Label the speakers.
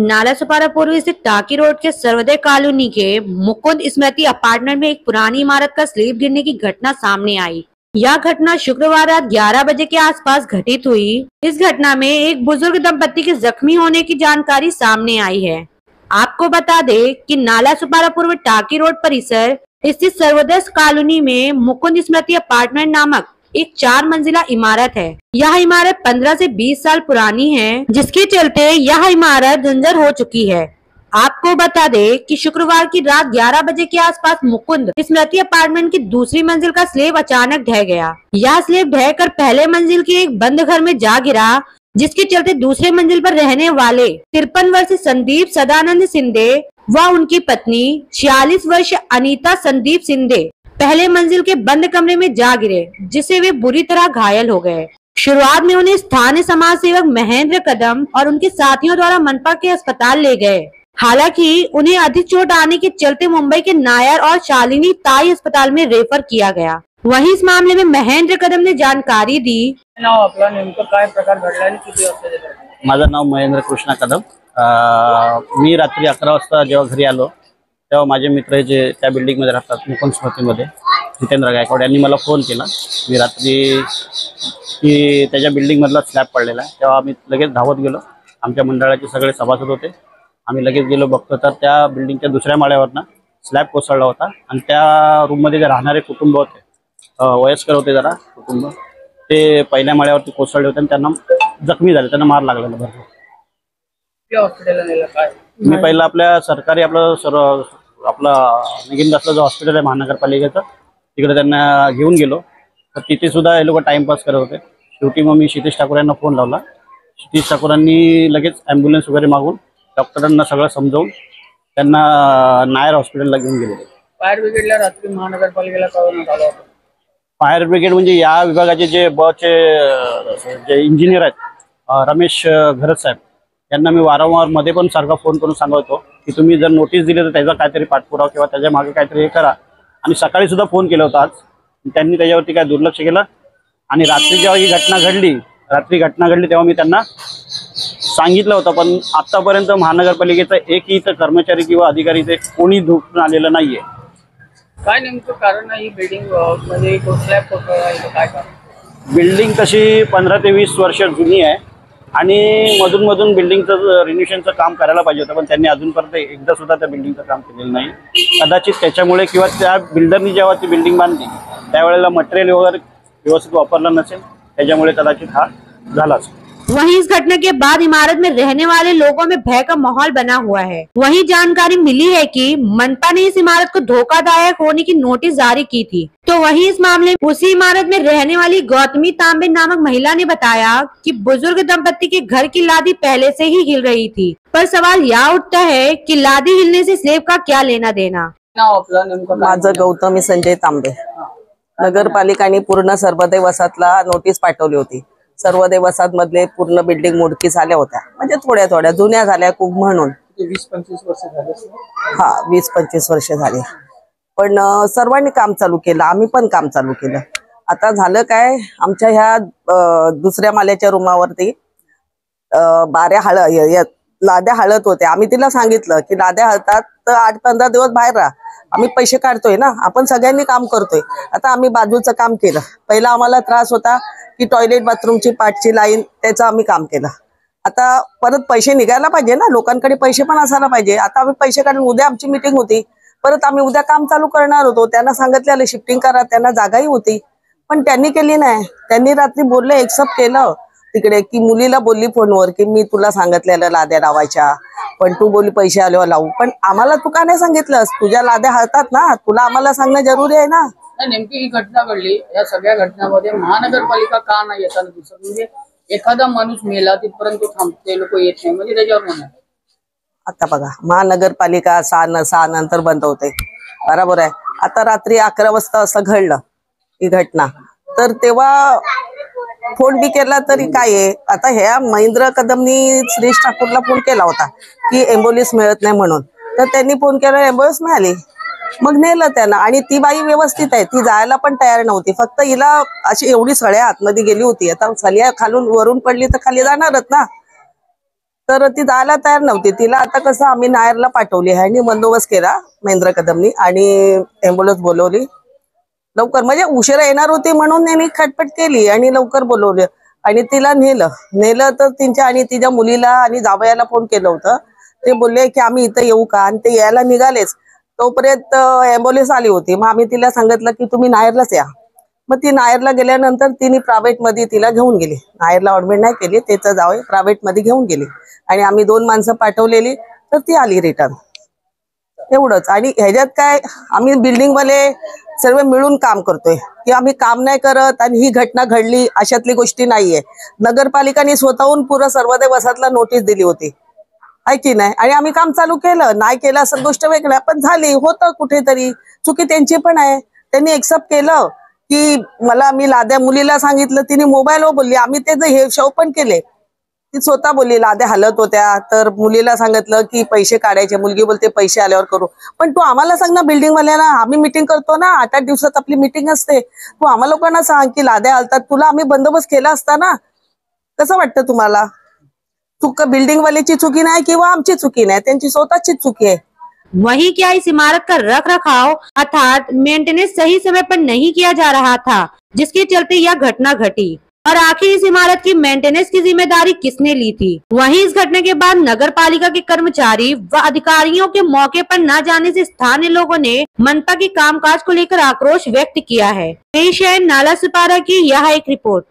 Speaker 1: नालासोपारा पूर्व स्थित टाकी रोड के सर्वोदय कॉलोनी के मुकुंद स्मृति अपार्टमेंट में एक पुरानी इमारत का स्लैब गिरने की घटना सामने आई। यह घटना शुक्रवार रात 11 बजे के आसपास घटित हुई। इस घटना में एक बुजुर्ग दंपति के जख्मी होने की जानकारी सामने आई है। आपको बता दें कि नालासोपारा पूर्व टाकी रोड परिसर स्थित सर्वोदय कॉलोनी में मुकुंद स्मृति अपार्टमेंट नामक एक 4 मंजिला इमारत है। यह इमारत 15 से 20 साल पुरानी है, जिसके चलते यह इमारत जर्जर हो चुकी है। आपको बता दें कि शुक्रवार की रात 11 बजे के आसपास मुकुंद स्मृति अपार्टमेंट की दूसरी मंजिल का स्लैब अचानक ढह गया। यह स्लैब ढहकर पहले मंजिल के एक बंद घर में जा गिरा, जिसके चलते दूसरे मंजिल पर रहने वाले 53 वर्षीय संदीप सदानंद सिंधे व उनकी पत्नी 46 वर्षीय अनीता संदीप सिंधे पहले मंजिल के बंद कमरे में जा गिरे, जिससे वे बुरी तरह घायल हो गए। शुरुआत में उन्हें स्थानीय समाज सेवक महेंद्र कदम और उनके साथियों द्वारा मनपा के अस्पताल ले गए। हालांकि उन्हें अधिक चोट आने के चलते मुंबई के नायर और शालिनी ताई अस्पताल में रेफर किया गया। वहीं इस मामले में महेंद्र कदम ने जानकारी दी।
Speaker 2: माझं नाव महेंद्र कृष्णा कदम। मी रात्री 11 वाजता जेव्हा घरी आलो तेव्हा माझे मित्र जे त्या बिल्डिंग मध्ये राहतात मुकुंद स्मृतीमध्ये जितेंद्र गायकवाड यांनी मला फोन केला। मी रात्री की त्याच्या बिल्डिंग मधला स्लॅब पडलेला आहे, तेव्हा आम्ही लगेच धावत गेलो। आमच्या मंडळाचे सगळे सभासद होते। आम्ही लगेच गेलो, बघतो तर त्या बिल्डिंगच्या दुसऱ्या माळ्यावरनं स्लॅब कोसळला होता आणि त्या रूम मध्ये जे राहणारे कुटुंब होते, वयस्कर होते जरा कुटुंब, ते पहिल्या माळ्यावरती कोसळले होते आणि त्यांना जखमी झाले, त्यांना मार लागलेला भरपूर। मी पहिला आपल्या सरकारी आपला नगिनदासला जो हॉस्पिटल आहे महानगरपालिकेचं, तिकडे त्यांना घेऊन गेलो, तर तिथे सुद्धा हे लोक टाइमपास करत होते। शेवटी मग मी क्षितिज ठाकूर यांना फोन लावला। क्षितिज ठाकूरांनी लगेच ॲम्ब्युलन्स वगैरे मागून डॉक्टरांना सगळं समजावून त्यांना नायर हॉस्पिटलला घेऊन गेले।
Speaker 3: फायर ब्रिगेडला रात्री महानगरपालिकेला कळवण्यात आलं होतं।
Speaker 2: फायर ब्रिगेड म्हणजे या विभागाचे जे जे इंजिनियर आहेत रमेश घरत साहेब, यांना मी वारंवार मध्ये पण सारखा फोन करून सांगतो की तुम्ही जर नोटीस दिली तर त्याचा काहीतरी पाठपुरावा किंवा त्याच्या मागे काहीतरी हे करा। आणि सकाळी सुद्धा फोन केला होता आज, त्यांनी त्याच्यावरती काय दुर्लक्ष केलं। आणि रात्री जेव्हा ही घटना घडली तेव्हा मी त्यांना सांगितलं होतं, पण आतापर्यंत महानगरपालिकेचा एकही तर कर्मचारी किंवा अधिकारी ते कोणी धुकून आलेलं नाहीये।
Speaker 3: काय नेमकं कारण आहे? बिल्डिंग मध्ये स्लॅब कोसळला, काय कारण?
Speaker 2: बिल्डिंग तशी 15 ते 20 वर्ष जुनी आहे आणि मधून मधून बिल्डिंगचं रिन्युएशनचं काम करायला पाहिजे होतं, पण त्यांनी अजूनपर्यंत एकदा सुद्धा त्या बिल्डिंगचं काम केलेलं नाही। कदाचित त्याच्यामुळे किंवा त्या बिल्डरनी जेव्हा ती बिल्डिंग बांधली त्यावेळेला मटेरियल वगैरे व्यवस्थित वापरलं नसेल, त्याच्यामुळे कदाचित हा झालाच।
Speaker 1: वहीं इस घटना के बाद इमारत में रहने वाले लोगों में भय का माहौल बना हुआ है। वहीं जानकारी मिली है कि मनपा ने इस इमारत को धोखादायक होने की नोटिस जारी की थी। तो वहीं इस मामले में उसी इमारत में रहने वाली गौतमी तांबे नामक महिला ने बताया कि बुजुर्ग दंपति के घर की लादी पहले से ही हिल रही थी, पर सवाल यह उठता है कि लादी हिलने से स्लैब का क्या लेना देना।
Speaker 4: माझं गौतमी संजय तांबे। नगरपालिकाने पूर्ण सर्वोदय वसाहतला नोटीस पाठवली होती। सर्वोदय वसाहत मधले पूर्ण बिल्डिंग मोडकी झाल्या होत्या, म्हणजे थोड्या थोड्या जुन्या झाल्या खूप म्हणून
Speaker 3: 20-25 वर्ष झाले।
Speaker 4: हा 20-25 वर्ष झाली, पण सर्वांनी काम चालू केलं, आम्ही पण काम चालू केलं। आता झालं काय, आमच्या ह्या दुसऱ्या माल्याच्या रूमावरती लाद्या हळत होत्या। आम्ही तिला सांगितलं की लाद्या हळतात तर 8-15 दिवस बाहेर राहा, आम्ही पैसे काढतोय ना, आपण सगळ्यांनी काम करतोय। आता आम्ही बाजूचं काम केलं। पहिला आम्हाला त्रास होता की टॉयलेट बाथरूमची पाठची लाईन, त्याचं आम्ही काम केलं। आता परत पैसे निघायला पाहिजे ना, लोकांकडे पैसे पण असायला पाहिजे। आता आम्ही पैसे काढून, उद्या आमची मीटिंग होती, परत आम्ही उद्या काम चालू करणार होतो। त्यांना सांगितलेलं शिफ्टिंग करा, त्यांना जागाही होती, पण त्यांनी केली नाही। त्यांनी रात्री बोलले, एक्सेप्ट केलं तिकडे, की मुलीला बोलली फोनवर की मी तुला सांगितलेलं लाद्या लावायच्या, पण तू बोलली पैसे आल्यावर लावू, पण आम्हाला तू का नाही सांगितलंस? तुझ्या लाद्या हळतात ना, तुला आम्हाला सांगणं जरुरी आहे ना।
Speaker 3: नेमकी ही घटना घडली, या सगळ्या घटनांमध्ये महानगरपालिका का नाही येताना दिसत? म्हणजे एखादा माणूस मेला तिथपर्यंत थांबते, लोक येत नाही, म्हणजे त्याच्यावर म्हणा।
Speaker 4: आता बघा, महानगरपालिका 6 नंतर बंद होते, बरोबर आहे। आता रात्री 11 वाजता असं घडलं ही घटना, तर तेव्हा फोन बी केला तरी काय आहे? आता ह्या महेंद्र कदमनी श्रीश ठाकूरला फोन केला होता की एम्ब्युलन्स मिळत नाही म्हणून, तर त्यांनी फोन केला, एम्ब्युलन्स मिळाली, मग नेलं त्याला। आणि ती बाई व्यवस्थित आहे, ती जायला पण तयार नव्हती, फक्त हिला अशी एवढी सळ्या आतमध्ये गेली होती। आता सळ्या खालून वरून पडली तर खाली जाणारच ना। तर ती जायला तयार नव्हती. तिला आता कसं आम्ही नायरला पाठवली ह्यांनी बंदोबस्त केला महेंद्र कदमनी आणि एम्ब्युलन्स बोलवली लवकर, म्हणजे उशिरा येणार होती म्हणून त्यांनी खटपट केली आणि लवकर बोलवलं आणि तिला नेलं तर तिच्या आणि तिच्या मुलीला आणि जावयाला फोन केलं होतं. ते बोलले की आम्ही इथं येऊ का, आणि ते यायला निघालेच तोपर्यंत एम्ब्युलन्स आली होती. मग आम्ही तिला सांगितलं की तुम्ही नायरलाच या. मग ती नायरला गेल्यानंतर तिने प्रायव्हेट मध्ये तिला घेऊन गेली. नायरला ऍडमिट नाही केली, त्याचं जावं प्रायव्हेट मध्ये घेऊन गेली आणि आम्ही 2 माणसं पाठवलेली तर ती आली रिटर्न. एवढंच. आणि ह्याच्यात काय, आम्ही बिल्डिंगवाले सर्व मिळून काम करतोय की आम्ही काम नाही करत आणि ही घटना घडली अशातली गोष्टी नाहीये. नगरपालिकाने स्वतःहून पुरं सर्वोदय वसाहतला नोटीस दिली होती, आहे की नाही, आणि आम्ही काम चालू केलं. नाही केलं असं गोष्ट वेगळ्या, पण झाली होतं कुठेतरी चुकी त्यांची पण आहे. त्यांनी एक्सेप्ट केलं की मी लाद्या मुलीला सांगितलं, तिने मोबाईलवर बोलली, आम्ही त्याचं हे शो पण केले. ती स्वतः बोलली लाद्या हलत होत्या, तर मुलीला सांगितलं की पैसे काढायचे. मुलगी बोलते पैसे आल्यावर करू. पण तू आम्हाला सांग ना बिल्डिंगवाल्याला, आम्ही मिटिंग करतो ना, 8-8 दिवसात आपली मिटिंग असते. तू आम्हाला लोकांना सांग की लाद्या हलतात, तुला आम्ही बंदोबस्त केला असता ना. कसं वाटतं तुम्हाला? चूक बिल्डिंगवाल्याची चुकी नाही किंवा आमची चुकी नाही, त्यांची स्वतःची चुकी आहे.
Speaker 1: वहीं क्या इस इमारत का रख रखाव अर्थात मेंटेनेंस सही समय पर नहीं किया जा रहा था, जिसके चलते यह घटना घटी। और आखिर इस इमारत की मेंटेनेंस की जिम्मेदारी किसने ली थी? वहीं इस घटना के बाद नगर पालिका के कर्मचारी व अधिकारियों के मौके पर न जाने से स्थानीय लोगों ने मनपा के कामकाज को लेकर आक्रोश व्यक्त किया है। पेश है नाला सिपारा की यह एक रिपोर्ट।